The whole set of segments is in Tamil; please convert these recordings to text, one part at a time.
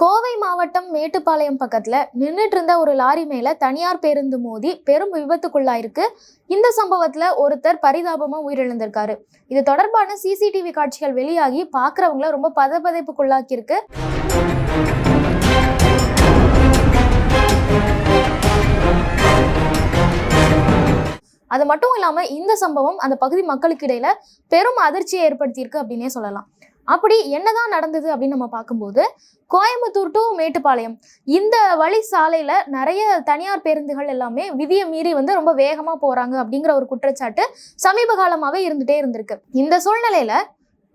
கோவை மாவட்டம் மேட்டுப்பாளையம் பக்கத்துல நின்றுட்டு இருந்த ஒரு லாரி மேல தனியார் பேருந்து மோதி பெரும் விபத்துக்குள்ளாயிருக்கு. இந்த சம்பவத்துல ஒருத்தர் பரிதாபமா உயிரிழந்திருக்காரு. இது தொடர்பான சிசிடிவி காட்சிகள் வெளியாகி பாக்குறவங்கள ரொம்ப பதபதைப்புக்குள்ளாக்கி இருக்கு. அது மட்டும் இல்லாம இந்த சம்பவம் அந்த பகுதி மக்களுக்கு இடையில பெரும் அதிர்ச்சியை ஏற்படுத்தியிருக்கு அப்படின்னே சொல்லலாம். அப்படி என்னதான் நடந்தது அப்படின்னு நம்ம பார்க்கும்போது, கோயம்புத்தூர் டு மேட்டுப்பாளையம் இந்த வழி சாலையில நிறைய தனியார் பேருந்துகள் எல்லாமே விதியை மீறி ரொம்ப வேகமா போறாங்க அப்படிங்கிற ஒரு குற்றச்சாட்டு சமீப காலமாவே இருந்துட்டே இருந்திருக்கு. இந்த சூழ்நிலையில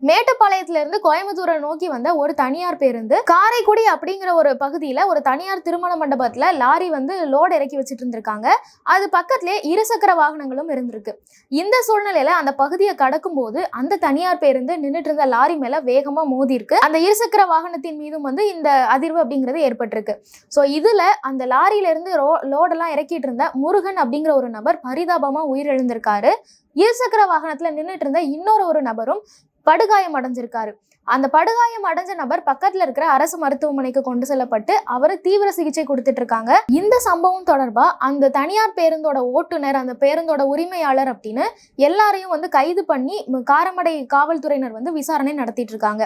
மேட்டுப்பாளையத்துல இருந்து கோயம்புத்தூரை நோக்கி வந்த ஒரு தனியார் பேருந்து காரைக்குடி அப்படிங்கிற ஒரு பகுதியில ஒரு தனியார் திருமண மண்டபத்துல லாரி லோடு இறக்கி வச்சுட்டு இருந்திருக்காங்க. அது பக்கத்திலே இருசக்கர வாகனங்களும் இருந்திருக்கு. இந்த சூழ்நிலையில அந்த பகுதியை கடக்கும் போது அந்த தனியார் பேருந்து நின்றுட்டு இருந்த லாரி மேல வேகமா மோதி இருக்கு. அந்த இருசக்கர வாகனத்தின் மீதும் இந்த அதிர்வு அப்படிங்கிறது ஏற்பட்டிருக்கு. ஸோ இதுல அந்த லாரியில இருந்து லோடெல்லாம் இறக்கிட்டு இருந்த முருகன் அப்படிங்கிற ஒரு நபர் பரிதாபமா உயிரிழந்திருக்காரு. இருசக்கர வாகனத்துல நின்றுட்டு இருந்த இன்னொரு நபரும் படுகாயம் அடைஞ்சிருக்காரு. அந்த படுகாயம் அடைஞ்ச நபர் பக்கத்துல இருக்கிற அரசு மருத்துவமனைக்கு கொண்டு செல்லப்பட்டு அவரு தீவிர சிகிச்சை கொடுத்துட்டு இருக்காங்க. இந்த சம்பவம் தொடர்பா அந்த தனியார் பேருந்தோட ஓட்டுநர், அந்த பேருந்தோட உரிமையாளர் அப்படின்னு எல்லாரையும் கைது பண்ணி காரமடை காவல்துறையினர் விசாரணை நடத்திட்டு இருக்காங்க.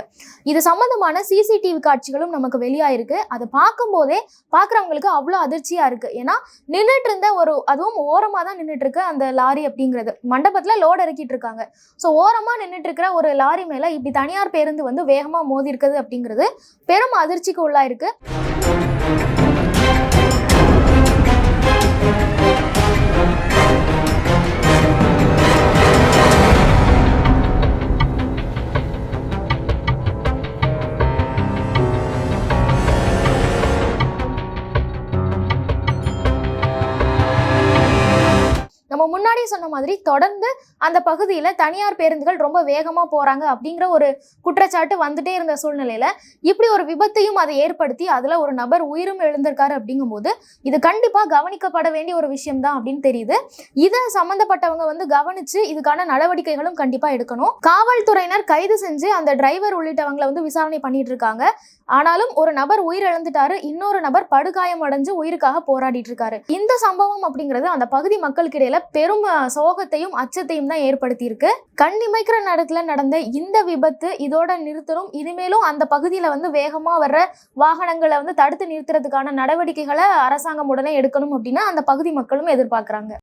இது சம்பந்தமான சிசிடிவி காட்சிகளும் நமக்கு வெளியாயிருக்கு. அதை பார்க்கும் போதே பாக்குறவங்களுக்கு அவ்வளவு அதிர்ச்சியா இருக்கு. ஏன்னா நின்றுட்டு இருந்த அதுவும் ஓரமா தான் நின்றுட்டு இருக்கு அந்த லாரி அப்படிங்கிறது. மண்டபத்துல லோடு இறக்கிட்டு இருக்காங்க. ஸோ ஓரமா நின்றுட்டு இருக்கிற ஒரு லாரி மேல இப்படி தனியார் பேருந்து வேகமா மோதி இருக்குது அப்படிங்கிறது பெரும் அதிர்ச்சிக்கு உள்ளாயிருக்கு. நம்ம முன்னாடி சொன்ன மாதிரி தொடர்ந்து அந்த பகுதியில தனியார் பேருந்துகள் ரொம்ப வேகமா போறாங்க அப்படிங்கிற ஒரு குற்றச்சாட்டு வந்துட்டே இருந்த சூழ்நிலையில இப்படி ஒரு விபத்தையும் அதை ஏற்படுத்தி அதுல ஒரு நபர் உயிரும் எழுந்திருக்காரு அப்படிங்கும் போது இது கண்டிப்பா கவனிக்கப்பட வேண்டிய ஒரு விஷயம் தான் அப்படின்னு தெரியுது. இதை சம்பந்தப்பட்டவங்க கவனிச்சு இதுக்கான நடவடிக்கைகளும் கண்டிப்பா எடுக்கணும். காவல்துறையினர் கைது செஞ்சு அந்த டிரைவர் உள்ளிட்டவங்களை விசாரணை பண்ணிட்டு இருக்காங்க. ஆனாலும் ஒரு நபர் உயிரிழந்துட்டாரு, இன்னொரு நபர் படுகாயம் அடைஞ்சு உயிருக்காக போராடிட்டு இருக்காரு. இந்த சம்பவம் அப்படிங்கிறது அந்த பகுதி மக்களுக்கு இடையில பெரும் சோகத்தையும் அச்சத்தையும் தான் ஏற்படுத்தி இருக்கு. கண்ணிமைக்கிற நேரத்துல நடந்த இந்த விபத்து இதோட நிறுத்தணும். இனிமேலும் அந்த பகுதியில வேகமா வர்ற வாகனங்களை தடுத்து நிறுத்துறதுக்கான நடவடிக்கைகளை அரசாங்கம் உடனே எடுக்கணும் அப்படின்னு அந்த பகுதி மக்களும் எதிர்பார்க்கறாங்க.